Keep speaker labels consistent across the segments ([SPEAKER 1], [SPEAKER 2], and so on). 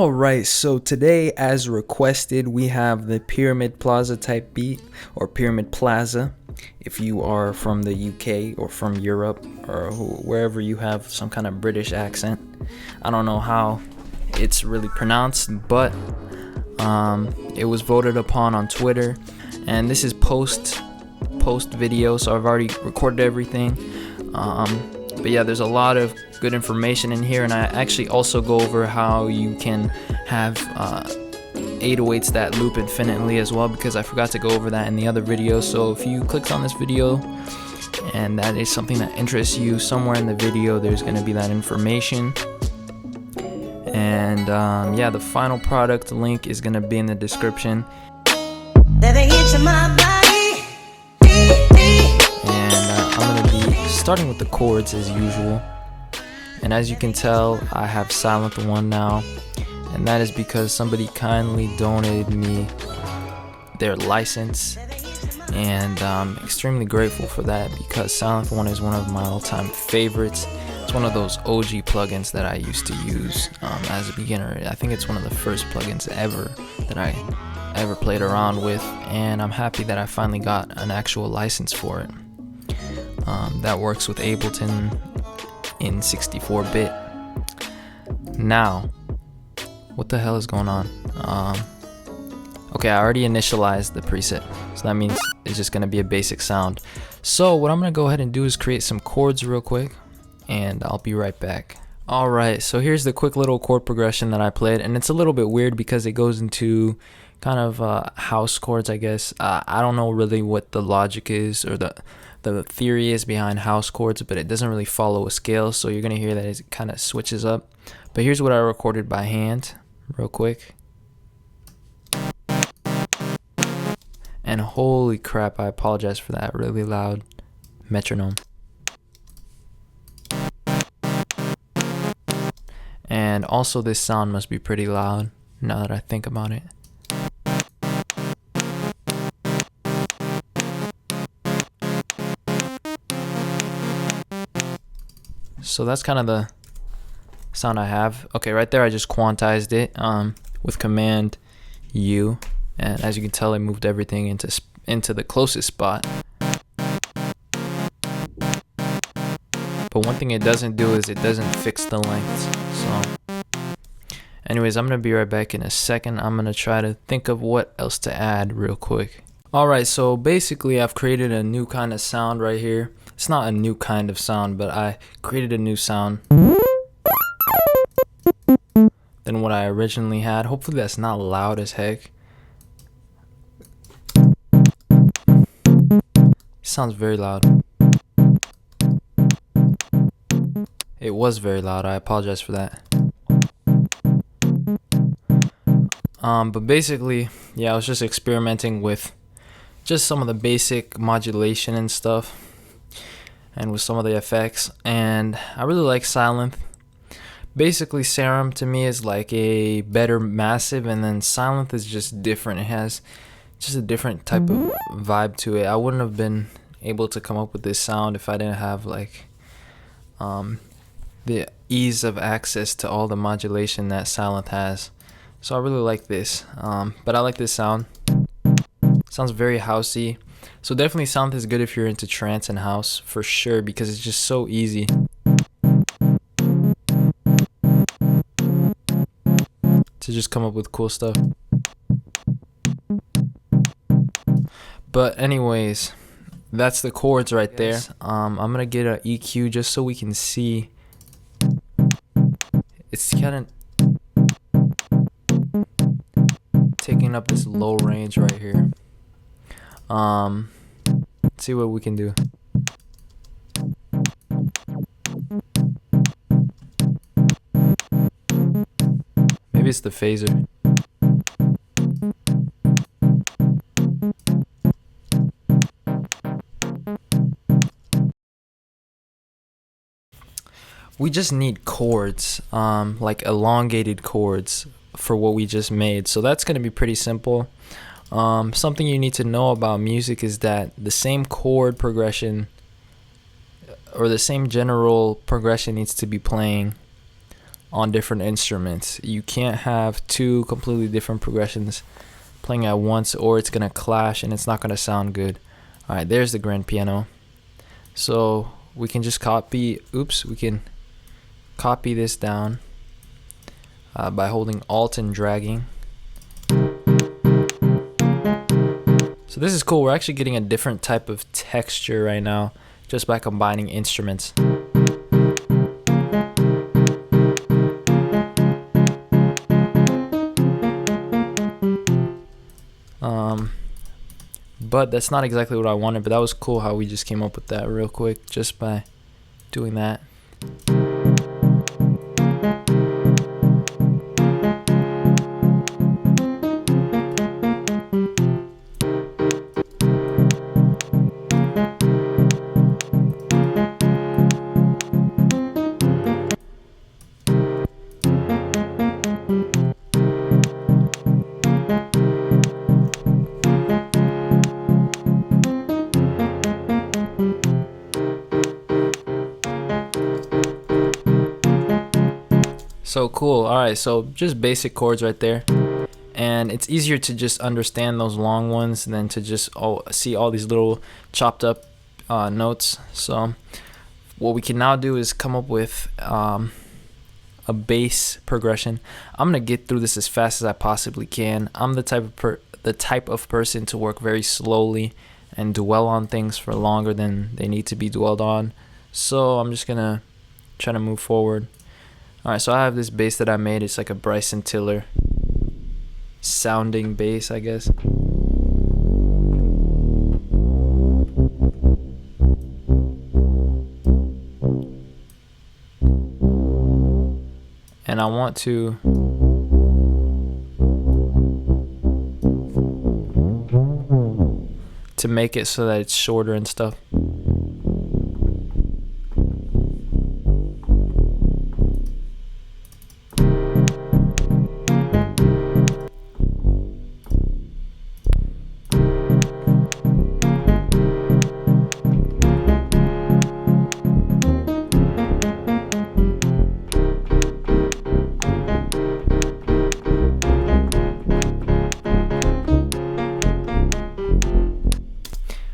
[SPEAKER 1] Alright, so today as requested we have the Pyramid Plaza type beat, or Pyramid Plaza if you are from the UK or from Europe or wherever you have some kind of British accent. I don't know how it's really pronounced, but it was voted upon on Twitter, and this is post video, so I've already recorded everything. But yeah, there's a lot of good information in here, and I actually also go over how you can have 808s that loop infinitely as well, because I forgot to go over that in the other video. So if you clicked on this video and that is something that interests you, somewhere in the video there's going to be that information. And yeah, the final product link is going to be in the description. I'm going to be starting with the chords as usual, and as you can tell I have Silent One now, and that is because somebody kindly donated me their license, and I'm extremely grateful for that, because Silent One is one of my all-time favorites. It's one of those OG plugins that I used to use as a beginner. I think it's one of the first plugins ever that I ever played around with, and I'm happy that I finally got an actual license for it. That works with Ableton in 64-bit. Now, what the hell is going on? Okay, I already initialized the preset, so that means it's just gonna be a basic sound. So what I'm gonna go ahead and do is create some chords real quick, and I'll be right back. Alright, so here's the quick little chord progression that I played, and it's a little bit weird because it goes into kind of house chords, I guess. I don't know really what the logic is, or the theory is behind house chords, but it doesn't really follow a scale, so you're gonna hear that it kind of switches up. But here's what I recorded by hand real quick, and holy crap, I apologize for that really loud metronome. And also this sound must be pretty loud now that I think about it. So that's kind of the sound I have. Okay, right there I just quantized it with Command U, and as you can tell I moved everything into the closest spot. But one thing it doesn't do is it doesn't fix the lengths. So anyways, I'm gonna be right back in a second. I'm gonna try to think of what else to add real quick. Alright, so basically I've created a new kind of sound right here. It's not a new kind of sound, but I created a new sound than what I originally had. Hopefully that's not loud as heck. It sounds very loud. It was very loud, I apologize for that. But basically, yeah, I was just experimenting with just some of the basic modulation and stuff, and with some of the effects, and I really like Silent. Basically Serum to me is like a better massive, and then Silent is just different. It has just a different type of vibe to it. I wouldn't have been able to come up with this sound if I didn't have like the ease of access to all the modulation that Silent has. So I really like this, but I like this sound. Sounds very housey. So definitely Silent is good if you're into trance and house, for sure, because it's just so easy to just come up with cool stuff. But anyways, that's the chords right there. I'm gonna get an EQ just so we can see. It's kind of taking up this low range right here. Let's see what we can do. Maybe it's the phaser. We just need chords, like elongated chords for what we just made. So that's going to be pretty simple. Something you need to know about music is that the same chord progression or the same general progression needs to be playing on different instruments. You can't have two completely different progressions playing at once, or it's gonna clash and it's not gonna sound good. All right, there's the grand piano. So we can just copy this down by holding Alt and dragging. So this is cool. We're actually getting a different type of texture right now just by combining instruments. But that's not exactly what I wanted, but that was cool how we just came up with that real quick just by doing that. So cool. Alright, so just basic chords right there. And it's easier to just understand those long ones than to just see all these little chopped up notes. So what we can now do is come up with a bass progression. I'm gonna get through this as fast as I possibly can. I'm the type of person to work very slowly and dwell on things for longer than they need to be dwelled on. So I'm just gonna try to move forward. Alright, so I have this bass that I made. It's like a Bryson Tiller sounding bass, I guess. And I want to make it so that it's shorter and stuff.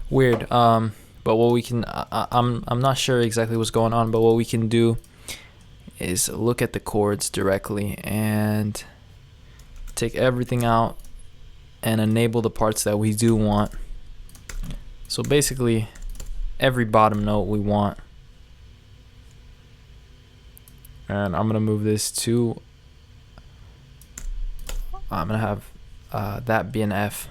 [SPEAKER 1] Weird, but what we can I'm not sure exactly what's going on, but what we can do is look at the chords directly and take everything out and enable the parts that we do want. So basically every bottom note we want, and I'm gonna move this to, I'm gonna have that be an F.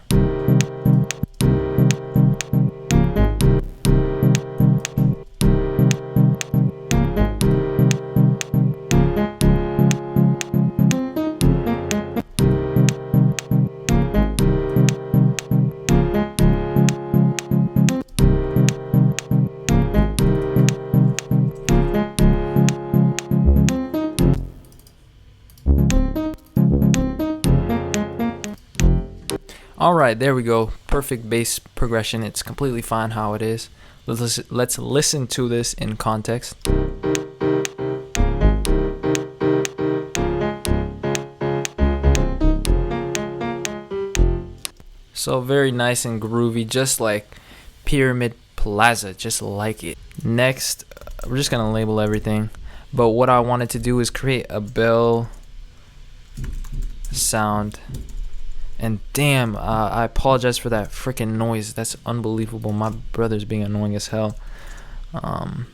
[SPEAKER 1] Alright, there we go. Perfect bass progression. It's completely fine how it is. Let's listen to this in context. So very nice and groovy, just like Pyramid Plaza, just like it. Next, we're just gonna label everything. But what I wanted to do is create a bell sound. And damn, I apologize for that freaking noise. That's unbelievable. My brother's being annoying as hell. We're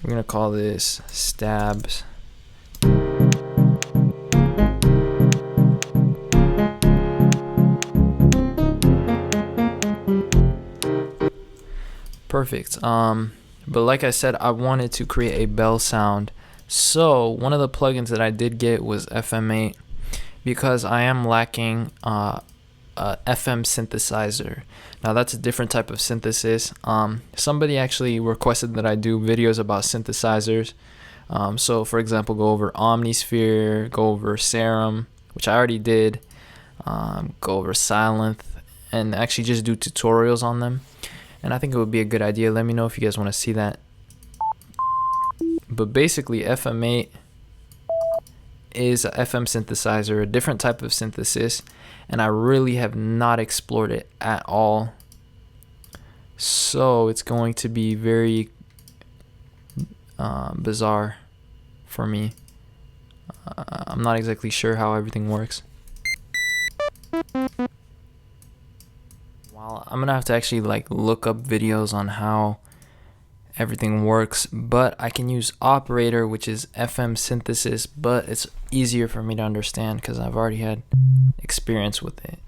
[SPEAKER 1] gonna call this stabs. Perfect. But like I said, I wanted to create a bell sound. So one of the plugins that I did get was FM8. Because I am lacking a FM synthesizer. Now that's a different type of synthesis. Somebody actually requested that I do videos about synthesizers. So for example, go over Omnisphere, go over Serum, which I already did, go over Sylenth, and actually just do tutorials on them. And I think it would be a good idea. Let me know if you guys want to see that. But basically FM8 is a FM synthesizer, a different type of synthesis, and I really have not explored it at all. So it's going to be very bizarre for me. I'm not exactly sure how everything works. Well, I'm gonna have to actually like look up videos on how everything works, but I can use operator, which is FM synthesis, but it's easier for me to understand because I've already had experience with it.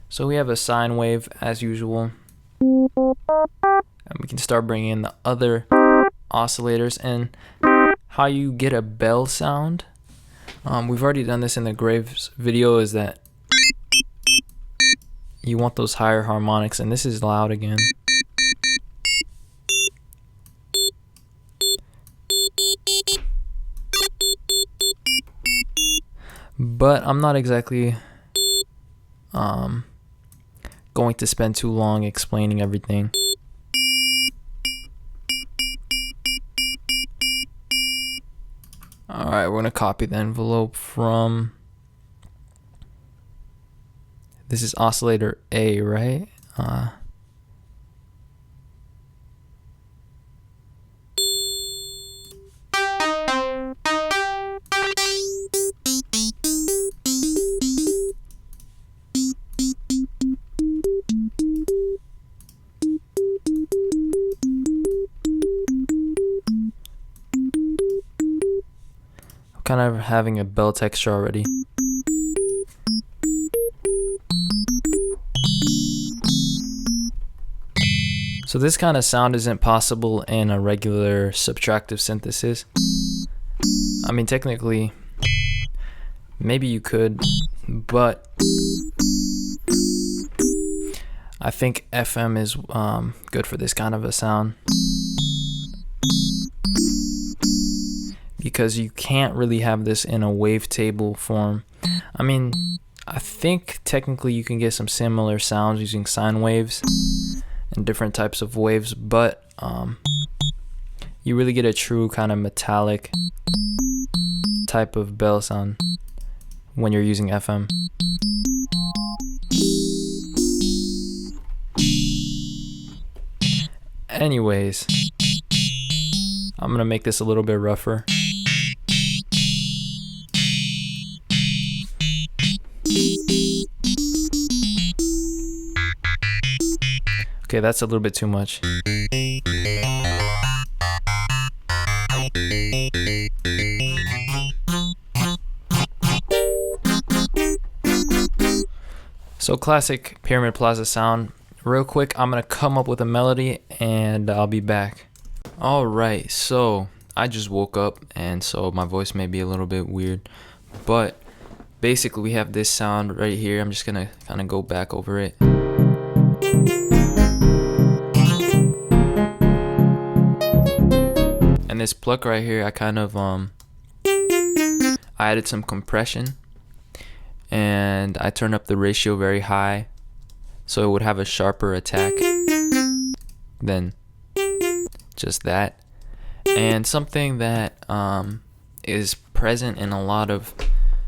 [SPEAKER 1] So we have a sine wave as usual, and we can start bringing in the other oscillators. And how you get a bell sound, we've already done this in the Graves video, is that you want those higher harmonics, and this is loud again. But I'm not exactly going to spend too long explaining everything. Alright, we're gonna copy the envelope from, this is oscillator A, right? Kind of having a bell texture already. So this kind of sound isn't possible in a regular subtractive synthesis. I mean, technically, maybe you could, but I think FM is good for this kind of a sound, because you can't really have this in a wavetable form. I mean, I think technically you can get some similar sounds using sine waves and different types of waves, but you really get a true kind of metallic type of bell sound when you're using FM. Anyways, I'm gonna make this a little bit rougher. Okay, that's a little bit too much. So classic Pyramid Plaza sound. Real quick, I'm gonna come up with a melody and I'll be back. Alright, so I just woke up, and so my voice may be a little bit weird, but basically we have this sound right here. I'm just gonna kind of go back over it. And this pluck right here, I kind of I added some compression, and I turned up the ratio very high so it would have a sharper attack than just that. And something that is present in a lot of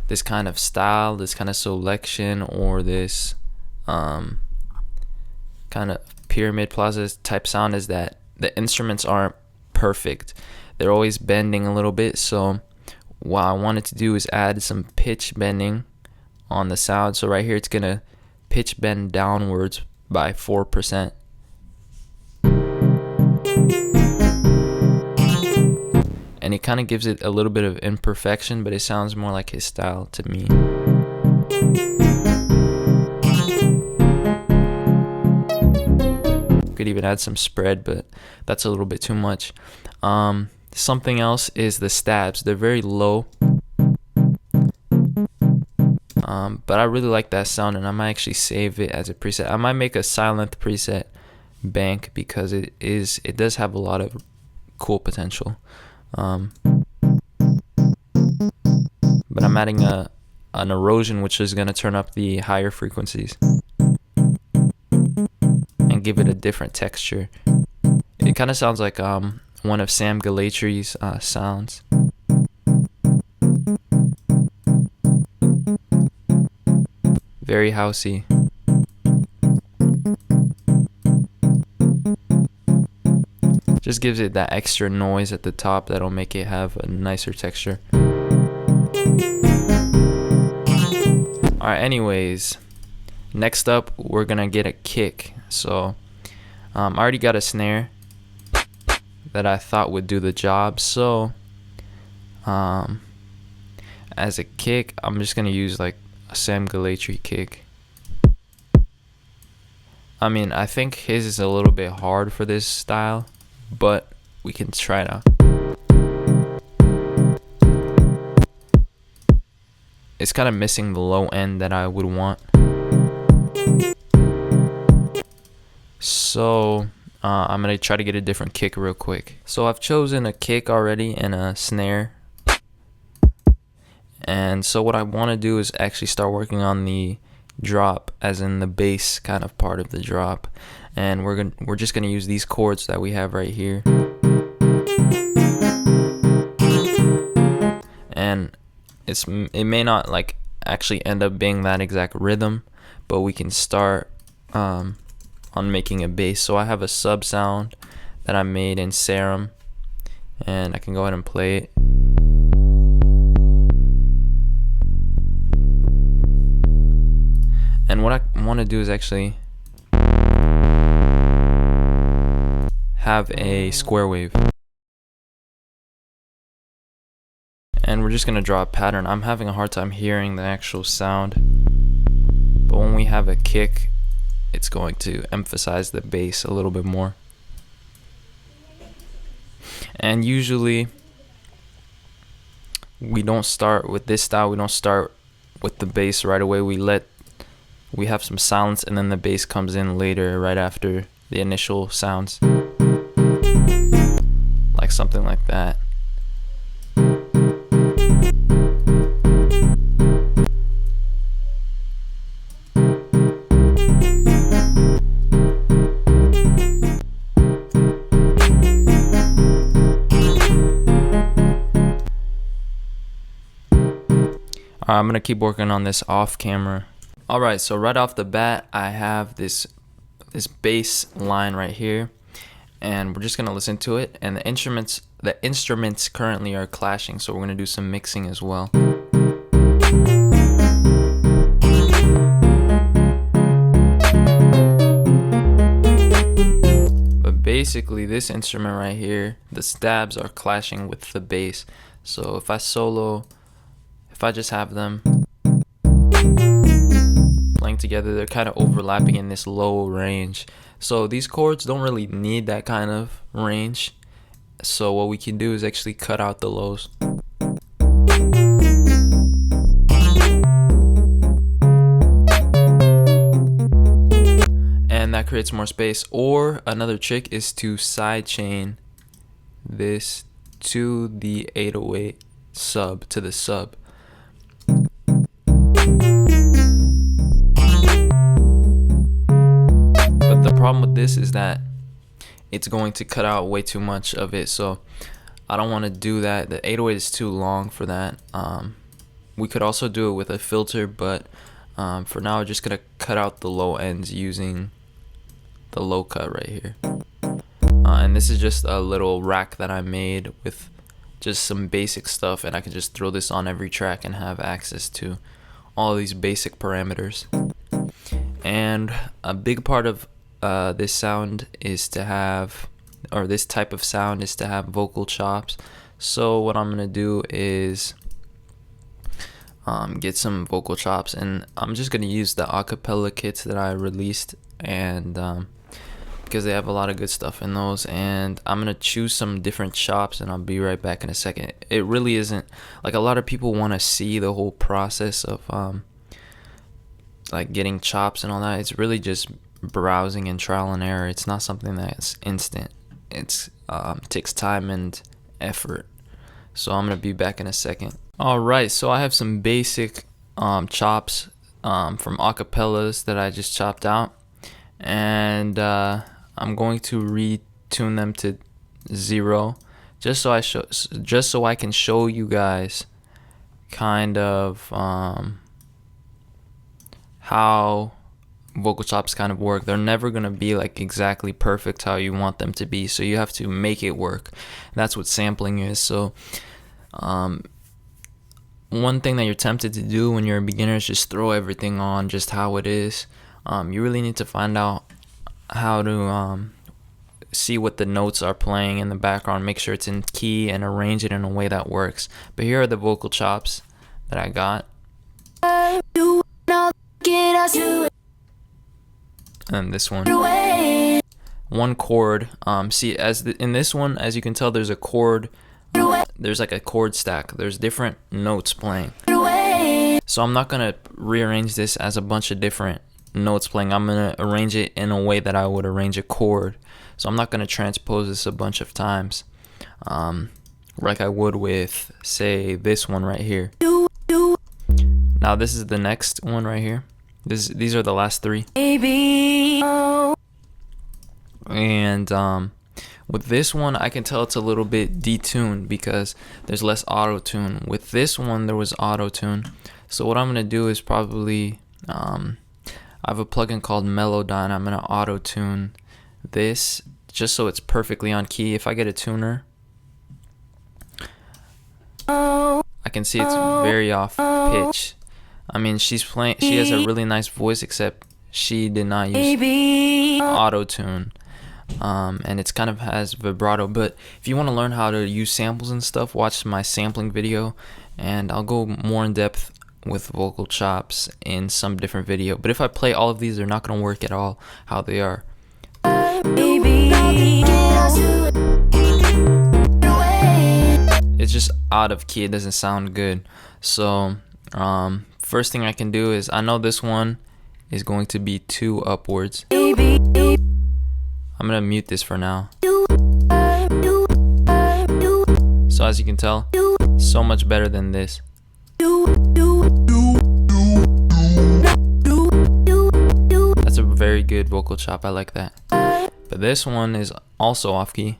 [SPEAKER 1] this kind of style, this kind of selection, or this kind of Pyramid Plaza type sound, is that the instruments aren't perfect. They're always bending a little bit. So what I wanted to do is add some pitch bending on the sound. So right here it's gonna pitch bend downwards by 4%. And it kind of gives it a little bit of imperfection, but it sounds more like his style to me. Could even add some spread, but that's a little bit too much. Something else is the stabs. They're very low, but I really like that sound, and I might actually save it as a preset. I might make a silent preset bank because it does have a lot of cool potential. But I'm adding an erosion, which is going to turn up the higher frequencies and give it a different texture. It kind of sounds like one of Sam Galatry's sounds. Very housey. Just gives it that extra noise at the top that'll make it have a nicer texture. Alright, anyways, next up we're gonna get a kick. So I already got a snare that I thought would do the job. So as a kick, I'm just gonna use like a Sam Galatry kick. I mean, I think his is a little bit hard for this style, but we can try it out. It's kind of missing the low end that I would want. So I'm gonna try to get a different kick real quick. So I've chosen a kick already and a snare. And so what I want to do is actually start working on the drop, as in the bass kind of part of the drop. And we're just gonna use these chords that we have right here. And it may not like actually end up being that exact rhythm, but we can start on making a bass. So I have a sub sound that I made in Serum, and I can go ahead and play it. And what I want to do is actually have a square wave. And we're just going to draw a pattern. I'm having a hard time hearing the actual sound, but when we have a kick, it's going to emphasize the bass a little bit more. And usually we don't start with this style, we don't start with the bass right away. We have some silence, and then the bass comes in later, right after the initial sounds, like something like that. I'm gonna keep working on this off camera. Alright, so right off the bat, I have this bass line right here, and we're just gonna listen to it. And the instruments currently are clashing, so we're gonna do some mixing as well. But basically, this instrument right here, the stabs are clashing with the bass. So if I just have them playing together, they're kind of overlapping in this low range. So these chords don't really need that kind of range. So what we can do is actually cut out the lows. And that creates more space. Or another trick is to sidechain this to the 808 sub, to the sub. The problem with this is that it's going to cut out way too much of it, so I don't want to do that. The 808 is too long for that. We could also do it with a filter, but for now we're just gonna cut out the low ends using the low cut right here. And this is just a little rack that I made with just some basic stuff, and I can just throw this on every track and have access to all these basic parameters. And a big part of this sound is to have, or this type of sound is to have vocal chops. So what I'm gonna do is get some vocal chops, and I'm just gonna use the acapella kits that I released, and because they have a lot of good stuff in those. And I'm gonna choose some different chops, and I'll be right back in a second. It really isn't like, a lot of people want to see the whole process of like getting chops and all that. It's really just browsing and trial and error. It's not something that's instant. It's takes time and effort. So I'm gonna be back in a second. Alright, so I have some basic chops from acapellas that I just chopped out, and I'm going to retune them to 0 just so I can show you guys kind of how vocal chops kind of work. They're never gonna be like exactly perfect how you want them to be, so you have to make it work. That's what sampling is. So one thing that you're tempted to do when you're a beginner is just throw everything on just how it is. You really need to find out how to see what the notes are playing in the background, make sure it's in key, and arrange it in a way that works. But here are the vocal chops that I got. And this one chord. See, in this one, as you can tell, there's a chord. There's like a chord stack. There's different notes playing. So I'm not gonna rearrange this as a bunch of different notes playing. I'm gonna arrange it in a way that I would arrange a chord. So I'm not gonna transpose this a bunch of times, like I would with, say, this one right here. Now this is the next one right here. These are the last three. And with this one, I can tell it's a little bit detuned because there's less auto tune. With this one, there was auto tune. So what I'm gonna do is probably I have a plugin called melodic. I'm gonna auto tune this just so it's perfectly on key. If I get a tuner, I can see it's very off pitch. I mean, she has a really nice voice, except she did not use auto tune. And it's kind of has vibrato. But if you want to learn how to use samples and stuff, watch my sampling video, and I'll go more in depth with vocal chops in some different video. But if I play all of these, they're not going to work at all how they are. It's just out of key. It doesn't sound good. So first thing I can do is, I know this one is going to be 2 upwards. I'm gonna mute this for now. So as you can tell, so much better than this. That's a very good vocal chop. I like that. But this one is also off key.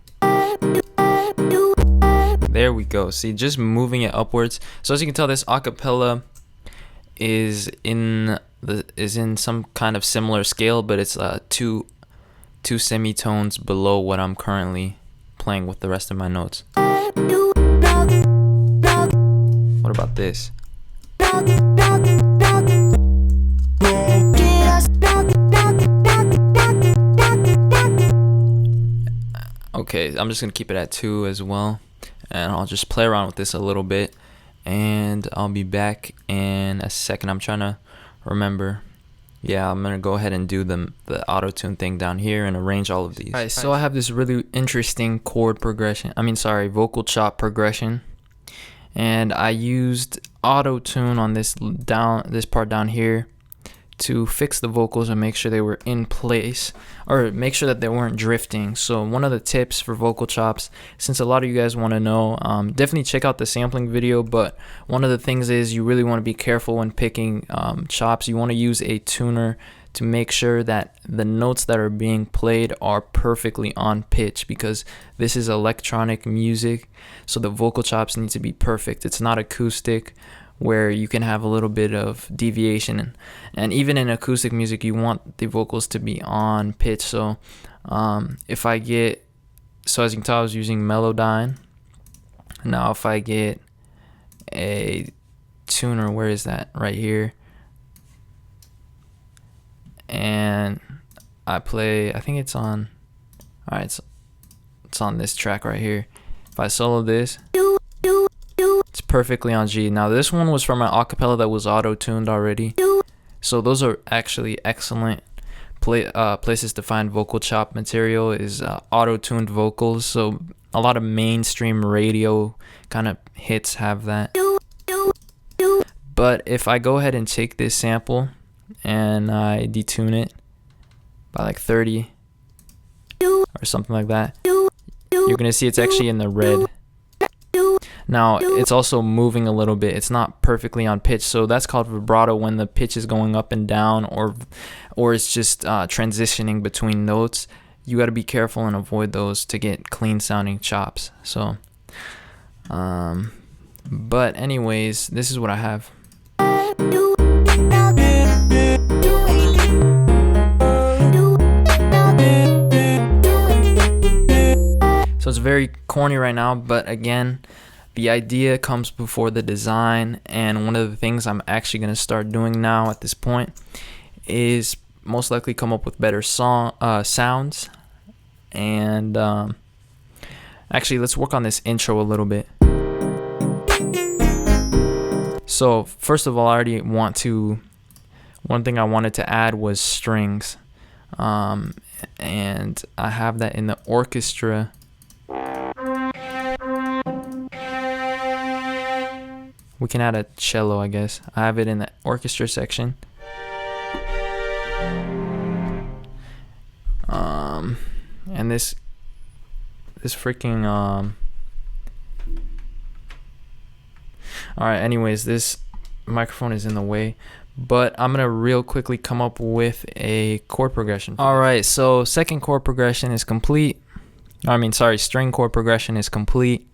[SPEAKER 1] There we go. See, just moving it upwards. So as you can tell, this acapella is in some kind of similar scale, but it's two semitones below what I'm currently playing with the rest of my notes. What about this? Okay, I'm just gonna keep it at 2 as well, and I'll just play around with this a little bit, and I'll be back in a second. I'm trying to remember. Yeah, I'm gonna go ahead and do the auto-tune thune down here and arrange all of these. Alright, so I have this really interesting chord progression. Vocal chop progression, and I used auto-tune on this part down here to fix the vocals and make sure they were in place, or make sure that they weren't drifting. So one of the tips for vocal chops, since a lot of you guys want to know, definitely check out the sampling video, but one of the things is you really want to be careful when picking chops. You want to use a tuner to make sure that the notes that are being played are perfectly on pitch, because this is electronic music, so the vocal chops need to be perfect. It's not acoustic, where you can have a little bit of deviation, and even in acoustic music you want the vocals to be on pitch. So as you can tell, I was using Melodyne. Now if I get a tuner, where is that? Right here, and I play, I think it's on, alright, it's on this track right here. If I solo this, it's perfectly on G. Now this one was from an acapella that was auto-tuned already, so those are actually excellent places to find vocal chop material, is auto-tuned vocals. So a lot of mainstream radio kind of hits have that. But if I go ahead and take this sample and I detune it by like 30 or something like that, you're gonna see it's actually in the red. Now it's also moving a little bit. It's not perfectly on pitch, so that's called vibrato, when the pitch is going up and down, or it's just transitioning between notes. You got to be careful and avoid those to get clean sounding chops. So But anyways, this is what I have. So it's very corny right now, but again, the idea comes before the design, and one of the things I'm actually going to start doing now at this point is most likely come up with better sounds. And actually, let's work on this intro a little bit. So first of all, one thing I wanted to add was strings, and I have that in the orchestra. We can add a cello, I guess. I have it in the orchestra section. And this freaking alright, anyways, this microphone is in the way, but I'm gonna real quickly come up with a chord progression. Alright, so second chord progression is complete. String chord progression is complete.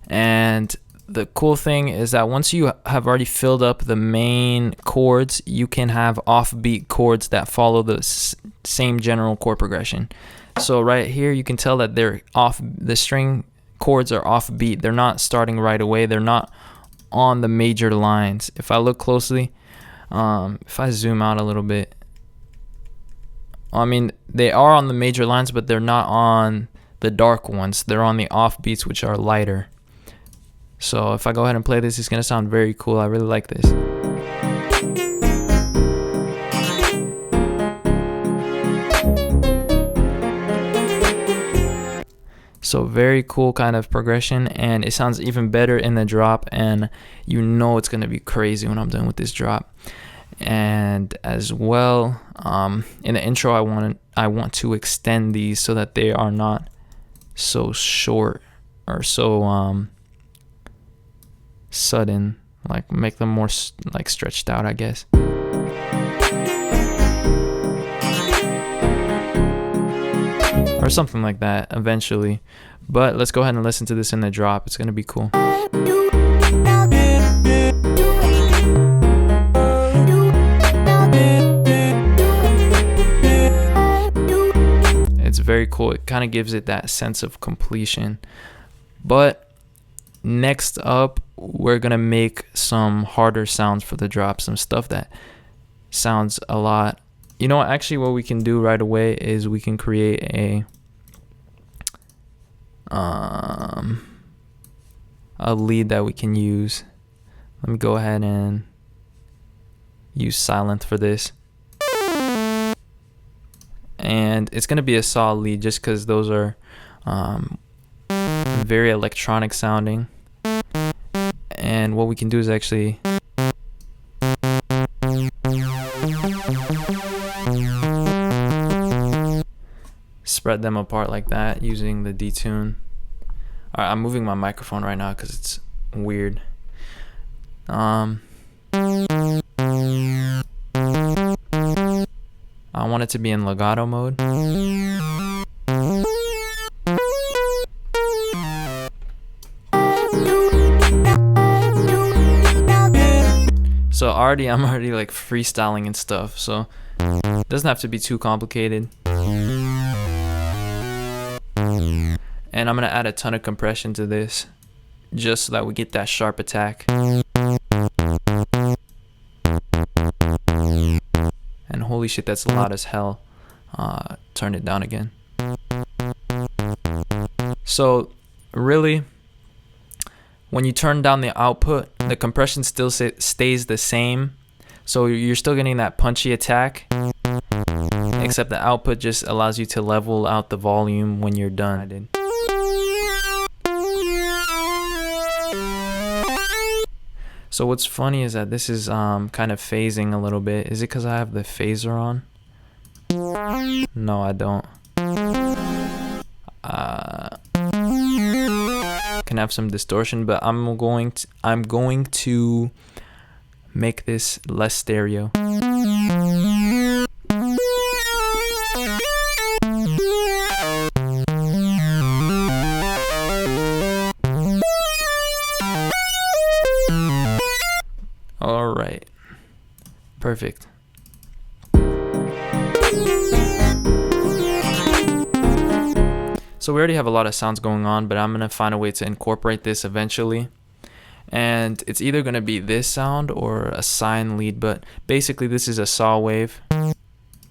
[SPEAKER 1] And the cool thing is that once you have already filled up the main chords, you can have offbeat chords that follow the same general chord progression. So right here, you can tell that they're off. The string chords are offbeat. They're not starting right away. They're not on the major lines. If I look closely, if I zoom out a little bit, they are on the major lines, but they're not on the dark ones. They're on the offbeats, which are lighter. So if I go ahead and play this, it's going to sound very cool. I really like this. So very cool kind of progression, and it sounds even better in the drop, and you know it's going to be crazy when I'm done with this drop. And as well, in the intro, I want to extend these so that they are not so short or so sudden, like make them more like stretched out, I guess. Or something like that eventually. But let's go ahead and listen to this in the drop. It's gonna be cool. It's very cool. It kind of gives it that sense of completion. But next up, we're gonna make some harder sounds for the drop, some stuff that sounds a lot. You know what, actually what we can do right away is we can create a lead that we can use. Let me go ahead and use silent for this. And it's gonna be a solid lead just because those are very electronic sounding. And what we can do is actually spread them apart like that using the detune. Alright, I'm moving my microphone right now because it's weird. I want it to be in legato mode. So I'm already like freestyling and stuff, so it doesn't have to be too complicated. And I'm gonna add a ton of compression to this just so that we get that sharp attack. And holy shit, that's loud as hell. Turn it down again. So really, when you turn down the output, the compression still stays the same. So you're still getting that punchy attack, except the output just allows you to level out the volume when you're done. So what's funny is that this is kind of phasing a little bit. Is it because I have the phaser on? No, I don't. Can have some distortion, but I'm going to make this less stereo. All right, perfect. So we already have a lot of sounds going on, but I'm gonna find a way to incorporate this eventually. And it's either gonna be this sound or a sine lead, but basically this is a saw wave,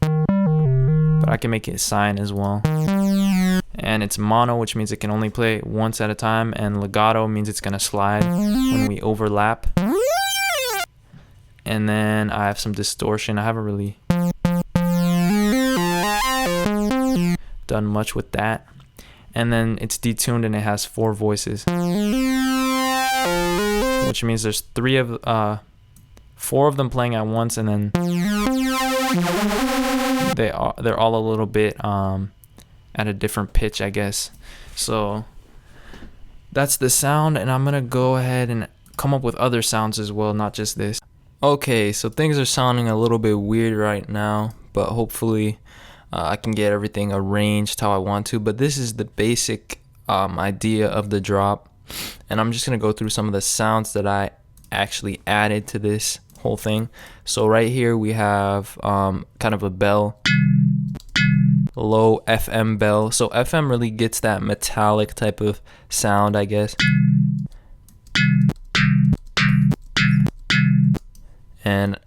[SPEAKER 1] but I can make it sine as well. And it's mono, which means it can only play once at a time, and legato means it's gonna slide when we overlap. And then I have some distortion. I haven't really done much with that. And then it's detuned and it has 4 voices, which means there's 4 of them playing at once, and then they're all a little bit at a different pitch, I guess. So that's the sound, and I'm gonna go ahead and come up with other sounds as well, not just this. Okay, so things are sounding a little bit weird right now, but hopefully I can get everything arranged how I want to. But this is the basic idea of the drop, and I'm just gonna go through some of the sounds that I actually added to this whole thing. So right here we have kind of a bell, low FM bell. So FM really gets that metallic type of sound, I guess. And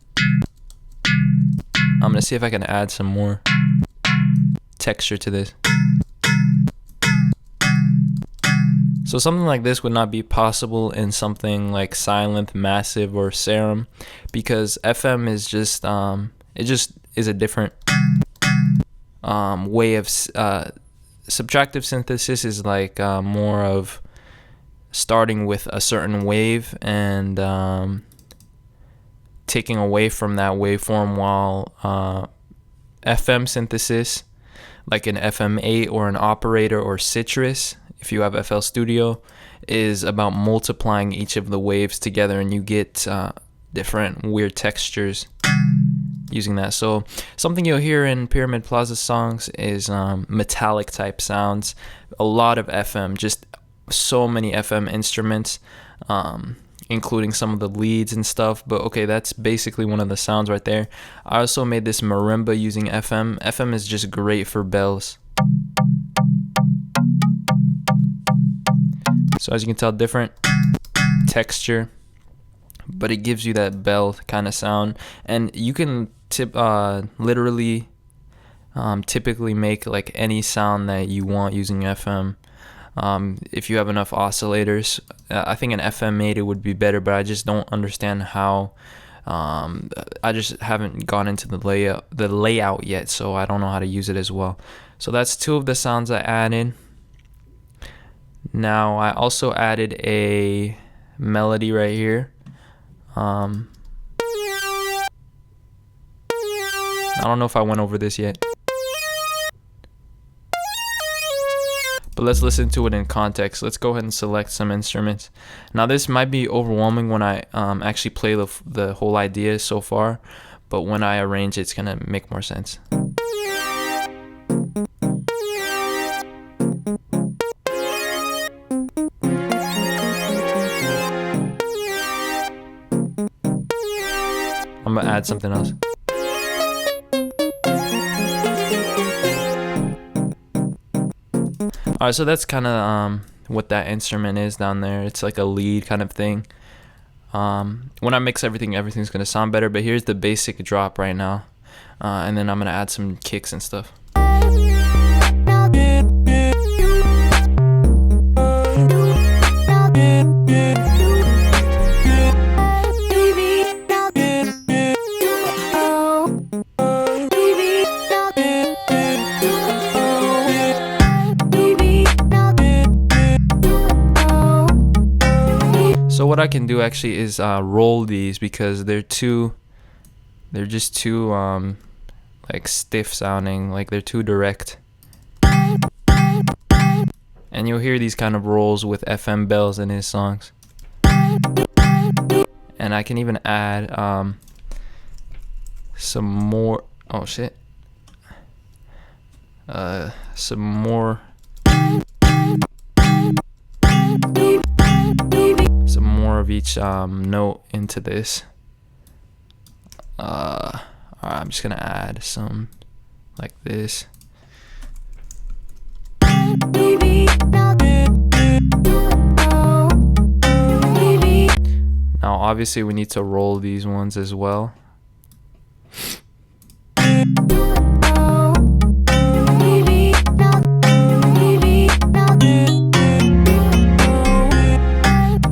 [SPEAKER 1] I'm gonna see if I can add some more texture to this. So something like this would not be possible in something like Silent, Massive, or Serum, because FM is just it just is a different way of subtractive synthesis is like more of starting with a certain wave and taking away from that waveform, while FM synthesis, like an FM8 or an Operator or Citrus, if you have FL Studio, is about multiplying each of the waves together, and you get different weird textures using that. So something you'll hear in Pyramid Plaza songs is metallic type sounds, a lot of FM, just so many FM instruments, including some of the leads and stuff. But okay, that's basically one of the sounds right there. I also made this marimba using FM. FM is just great for bells. So as you can tell, different texture, but it gives you that bell kind of sound. And you can literally typically make like any sound that you want using FM. If you have enough oscillators. I think an FM8 would be better, but I just don't understand how. I just haven't gone into the layout yet, so I don't know how to use it as well. So that's 2 of the sounds I added. Now I also added a melody right here. I don't know if I went over this yet, but let's listen to it in context. Let's go ahead and select some instruments. Now this might be overwhelming when I actually play the whole idea so far, but when I arrange it's gonna make more sense. I'm gonna add something else. Alright, so that's kind of what that instrument is down there. It's like a lead kind of thing. When I mix everything's gonna sound better, but here's the basic drop right now. And then I'm gonna add some kicks and stuff. So what I can do actually is roll these, because they're just too like stiff sounding, like they're too direct. And you'll hear these kind of rolls with FM bells in his songs. And I can even add some more, oh shit, some more of each note into this. Alright, I'm just gonna add some like this. Now obviously we need to roll these ones as well.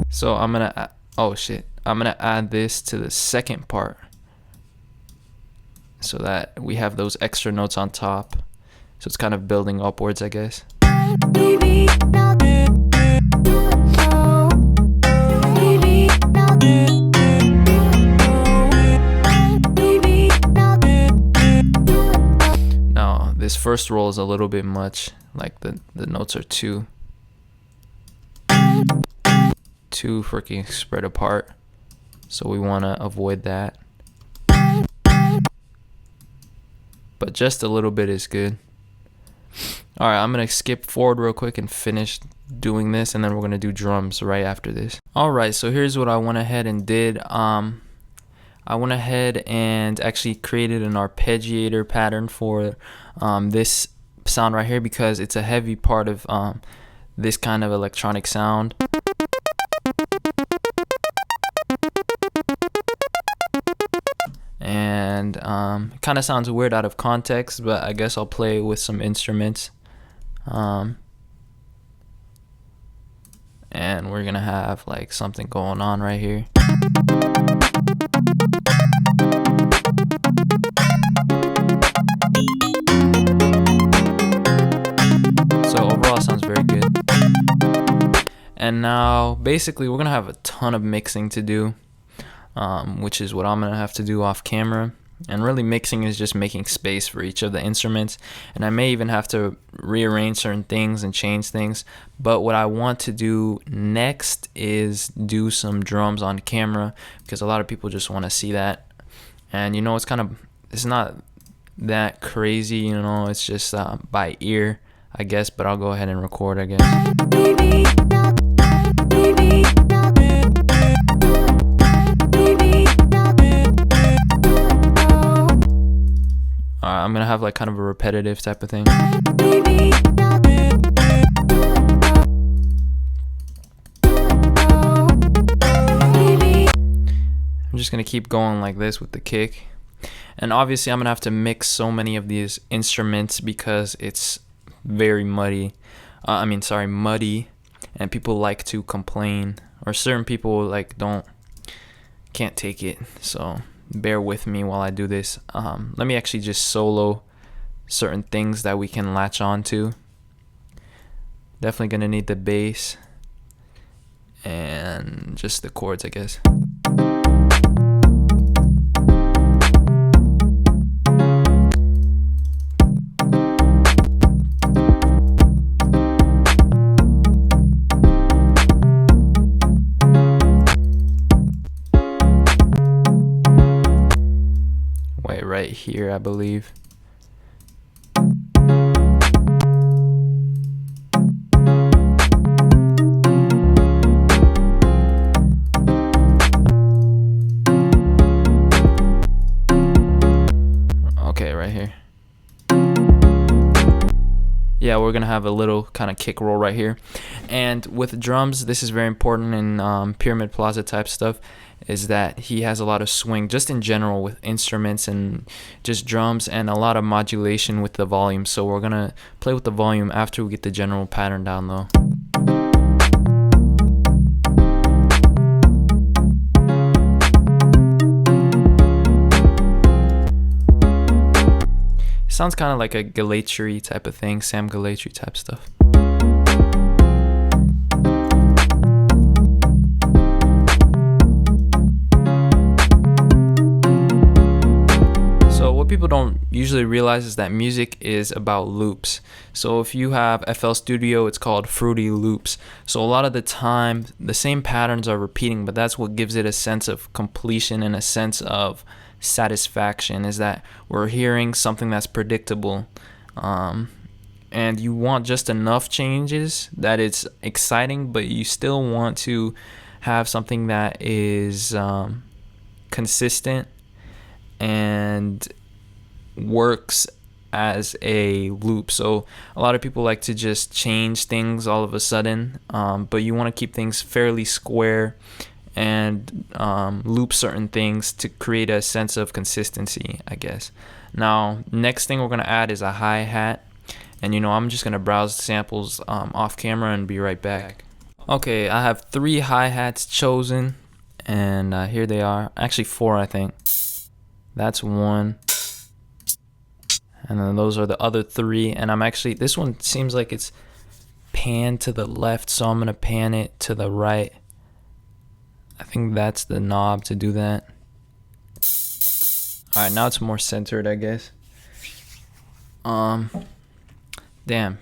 [SPEAKER 1] So I'm gonna I'm gonna add this to the second part so that we have those extra notes on top. So it's kind of building upwards, I guess. Now this first roll is a little bit much, like the notes are too freaking spread apart, so we want to avoid that, but just a little bit is good. Alright, I'm gonna skip forward real quick and finish doing this, and then we're gonna do drums right after this. Alright, so here's what I went ahead and did. I went ahead and actually created an arpeggiator pattern for this sound right here, because it's a heavy part of this kind of electronic sound. And it kind of sounds weird out of context, but I guess I'll play with some instruments. And we're gonna have like something going on right here. So overall it sounds very good. And now basically we're gonna have a ton of mixing to do, which is what I'm gonna have to do off camera. And really mixing is just making space for each of the instruments, and I may even have to rearrange certain things and change things. But what I want to do next is do some drums on camera, because a lot of people just want to see that. And you know, it's not that crazy, you know, it's just by ear, I guess, but I'll go ahead and record, I guess. I'm gonna have like kind of a repetitive type of thing. I'm just gonna keep going like this with the kick. And obviously I'm gonna have to mix so many of these instruments because it's very muddy, and people like to complain, or certain people like can't take it. So bear with me while I do this. Let me actually just solo certain things that we can latch on to. Definitely gonna need the bass and just the chords, I guess. Right here, I believe. Okay, right here. Yeah, we're gonna have a little kind of kick roll right here. And with drums, this is very important in Pyramid Plaza type stuff, is that he has a lot of swing just in general with instruments and just drums, and a lot of modulation with the volume. So we're gonna play with the volume after we get the general pattern down though. Sounds kind of like a Galatry type of thing, Sam Galatry type stuff. What people don't usually realize is that music is about loops. So if you have FL Studio, it's called Fruity Loops. So a lot of the time the same patterns are repeating, but that's what gives it a sense of completion and a sense of satisfaction, is that we're hearing something that's predictable, and you want just enough changes that it's exciting, but you still want to have something that is consistent and works as a loop. So a lot of people like to just change things all of a sudden, but you want to keep things fairly square and loop certain things to create a sense of consistency, I guess. Now, next thing we're going to add is a hi-hat. And I'm just going to browse samples off camera and be right back. Okay, I have 3 hi-hats chosen, and here they are. Actually 4, I think. That's 1. And then those are the other 3. And this one seems like it's panned to the left, so I'm going to pan it to the right. I think that's the knob to do that. Alright, now it's more centered, I guess. Damn.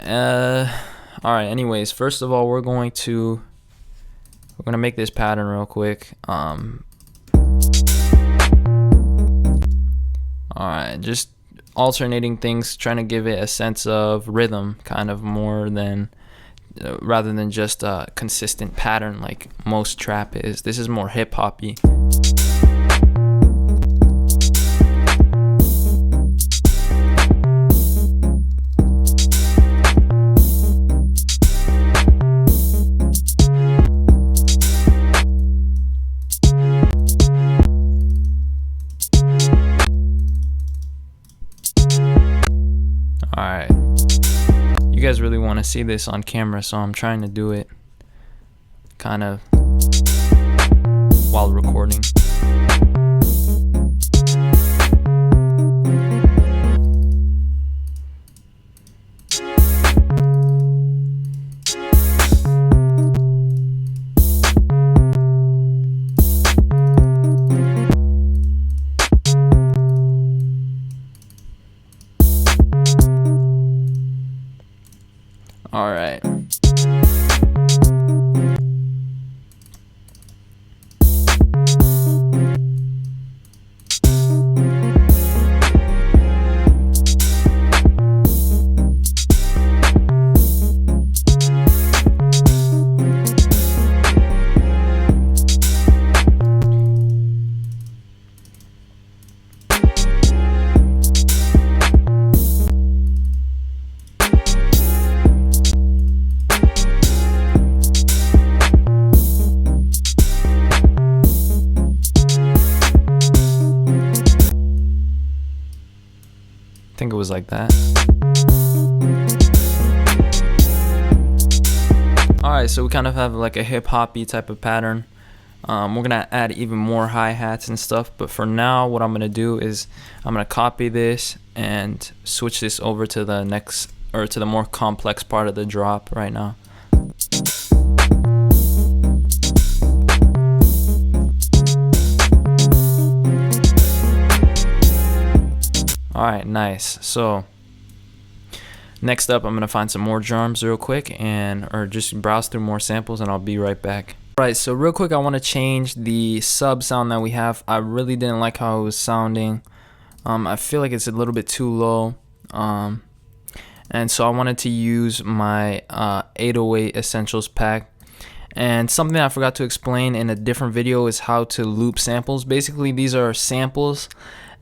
[SPEAKER 1] Alright, anyways, first of all, we're gonna make this pattern real quick. Alright, just alternating things, trying to give it a sense of rhythm, kind of more than rather than just a consistent pattern like most trap is. This is more hip-hoppy. Alright, you guys really want to see this on camera, so I'm trying to do it kind of while recording. All right. I think it was like that. Alright, so we kind of have like a hip-hoppy type of pattern. We're gonna add even more hi-hats and stuff, but for now what I'm gonna do is I'm gonna copy this and switch this over to the next, or to the more complex part of the drop right now. Alright, nice. So next up, I'm gonna find some more drums real quick, or just browse through more samples, and I'll be right back. Alright, so real quick, I want to change the sub sound that we have. I really didn't like how it was sounding. I feel like it's a little bit too low, and so I wanted to use my 808 Essentials pack. And something I forgot to explain in a different video is how to loop samples. Basically, these are samples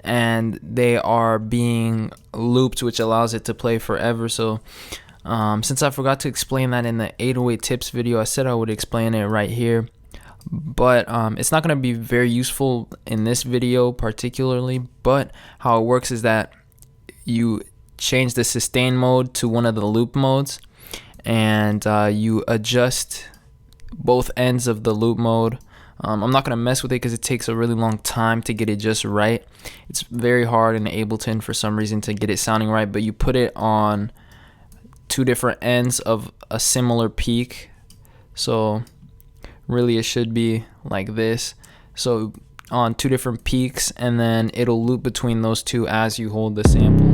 [SPEAKER 1] and they are being looped, which allows it to play forever. So since I forgot to explain that in the 808 tips video, I said I would explain it right here, but it's not going to be very useful in this video particularly. But how it works is that you change the sustain mode to one of the loop modes, and you adjust both ends of the loop mode. I'm not going to mess with it because it takes a really long time to get it just right. It's very hard in Ableton for some reason to get it sounding right, but you put it on 2 different ends of a similar peak. So really it should be like this. So on 2 different peaks, and then it'll loop between those 2 as you hold the sample.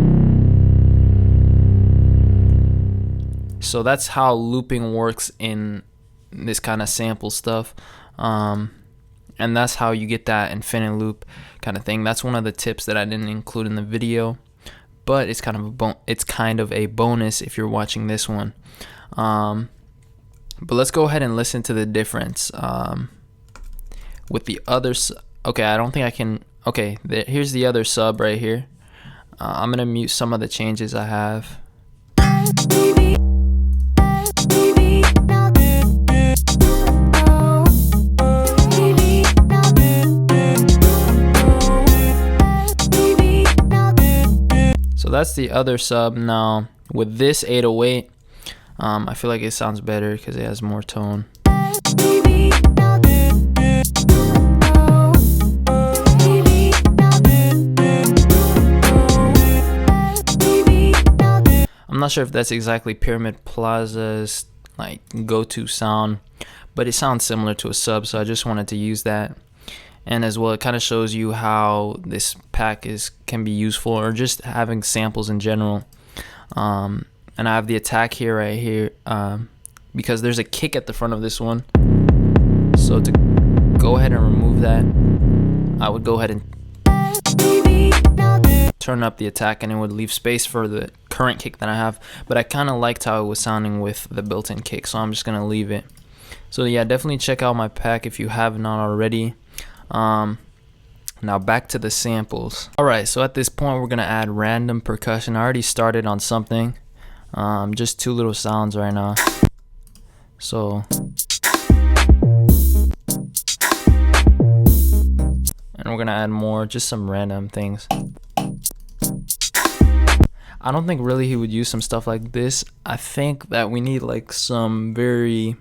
[SPEAKER 1] So that's how looping works in this kind of sample stuff. And that's how you get that infinite loop kind of thing. That's one of the tips that I didn't include in the video, but it's kind of a bonus if you're watching this one. But let's go ahead and listen to the difference with the others. Okay, I don't think I can Okay, here's the other sub right here. I'm gonna mute some of the changes I have. So that's the other sub. Now with this 808, I feel like it sounds better because it has more tone. I'm not sure if that's exactly Pyramid Plaza's like go-to sound, but it sounds similar to a sub, so I just wanted to use that. And as well, it kind of shows you how this pack can be useful, or just having samples in general. And I have the attack here right here, because there's a kick at the front of this one. So to go ahead and remove that, I would go ahead and turn up the attack, and it would leave space for the current kick that I have. But I kind of liked how it was sounding with the built-in kick, so I'm just gonna leave it. So yeah, definitely check out my pack if you have not already. Now back to the samples. Alright, so at this point we're gonna add random percussion. I already started on something, just two little sounds right now. So and we're gonna add more, just some random things. I don't think really he would use some stuff like this. I think that we need like some very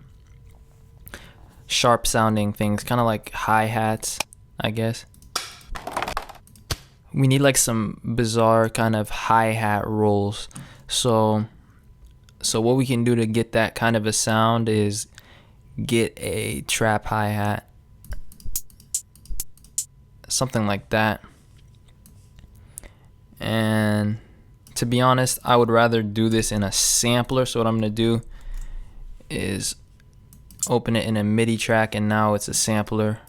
[SPEAKER 1] sharp sounding things, kind of like hi-hats, I guess. We need like some bizarre kind of hi-hat rolls. So what we can do to get that kind of a sound is get a trap hi-hat, something like that. And to be honest, I would rather do this in a sampler. So what I'm gonna do is open it in a MIDI track, and now it's a sampler.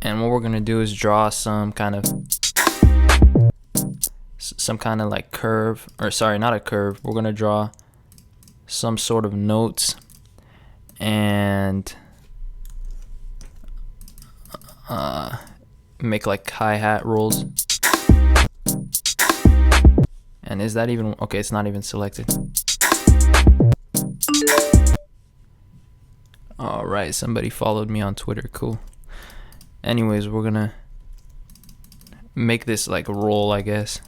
[SPEAKER 1] And what we're gonna do is draw some kind of like curve, or sorry, not a curve. We're gonna draw some sort of notes and make like hi-hat rolls. And is that even okay? It's not even selected. All right, somebody followed me on Twitter. Cool. Anyways, we're gonna make this like roll, I guess,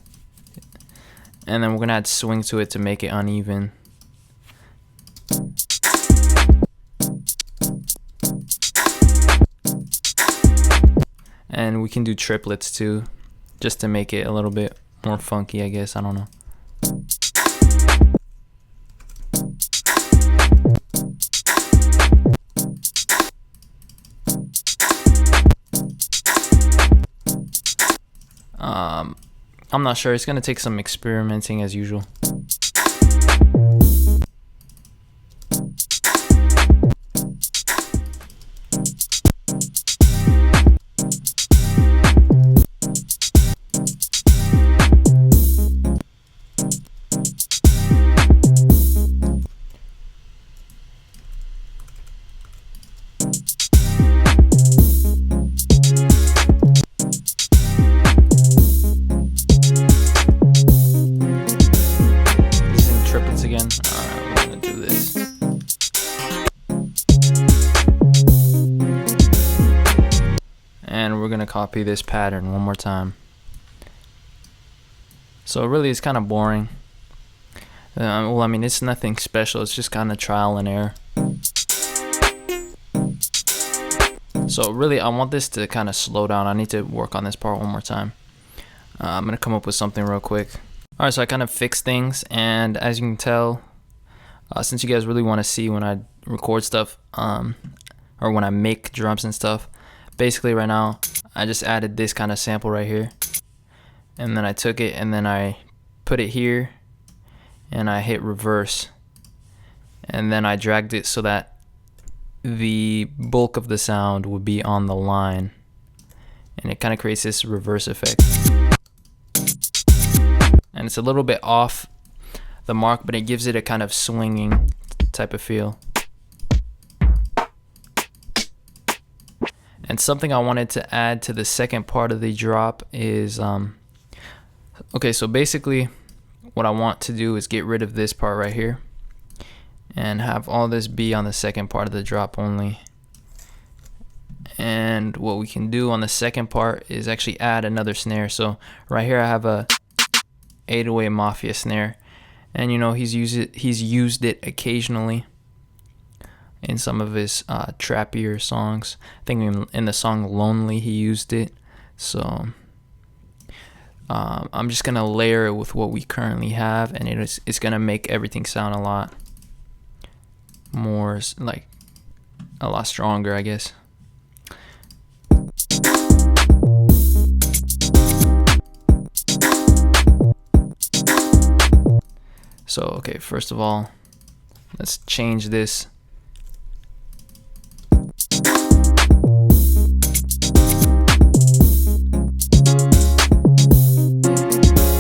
[SPEAKER 1] and then we're gonna add swing to it to make it uneven. And we can do triplets too, just to make it a little bit more funky, I guess. I don't know. I'm not sure. It's gonna take some experimenting as usual. And we're gonna copy this pattern one more time. So really it's kind of boring. Well, I mean, it's nothing special. It's just kind of trial and error. So really I want this to kind of slow down. I need to work on this part one more time. I'm gonna come up with something real quick. Alright, so I kind of fixed things, and as you can tell, since you guys really want to see when I record stuff, or when I make drums and stuff, basically right now I just added this kind of sample right here, and then I took it and then I put it here and I hit reverse, and then I dragged it so that the bulk of the sound would be on the line, and it kind of creates this reverse effect. And it's a little bit off the mark, but it gives it a kind of swinging type of feel. And something I wanted to add to the second part of the drop is okay, so basically what I want to do is get rid of this part right here and have all this be on the second part of the drop only. And what we can do on the second part is actually add another snare. So right here I have a 808 Mafia snare, and you know, he's used it occasionally in some of his trappier songs. I think in the song Lonely he used it. So I'm just gonna layer it with what we currently have, and it's gonna make everything sound a lot more, like a lot stronger, I guess. So okay, first of all, let's change this.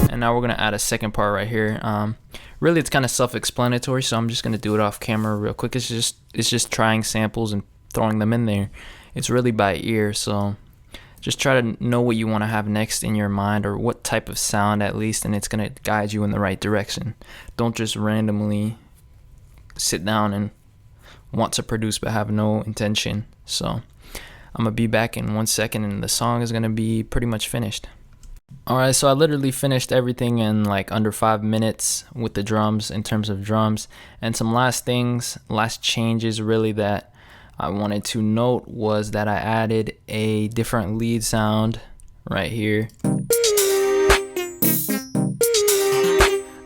[SPEAKER 1] And now we're gonna add a second part right here. Really, it's kind of self-explanatory, so I'm just gonna do it off camera real quick. It's just trying samples and throwing them in there. It's really by ear, so just try to know what you want to have next in your mind, or what type of sound at least, and it's gonna guide you in the right direction. Don't just randomly sit down and want to produce but have no intention. So I'm gonna be back in 1 second, and the song is gonna be pretty much finished. Alright, so I literally finished everything in like under 5 minutes with the drums, in terms of drums. And some last changes really that I wanted to note was that I added a different lead sound right here.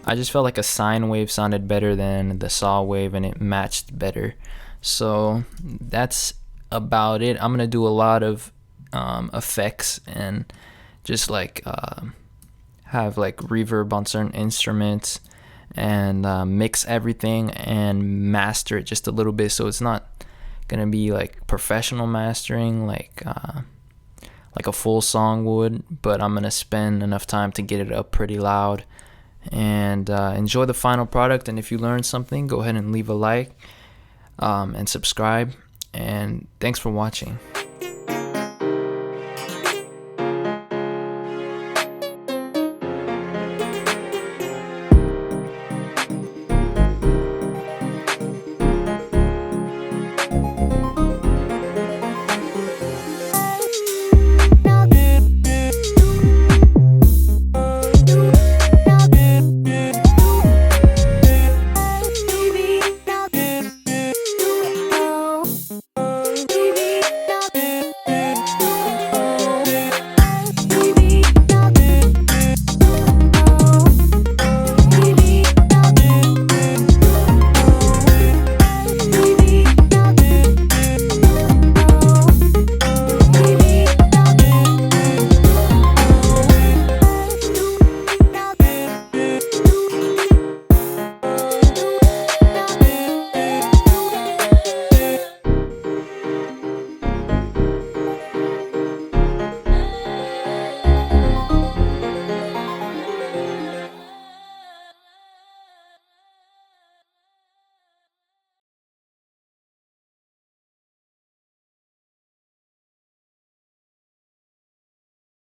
[SPEAKER 1] I just felt like a sine wave sounded better than the saw wave, and it matched better. So that's about it. I'm gonna do a lot of effects and just like have like reverb on certain instruments, and mix everything and master it just a little bit, so it's not gonna be like professional mastering like a full song would, but I'm gonna spend enough time to get it up pretty loud. And enjoy the final product. And if you learned something, go ahead and leave a like and subscribe, and thanks for watching.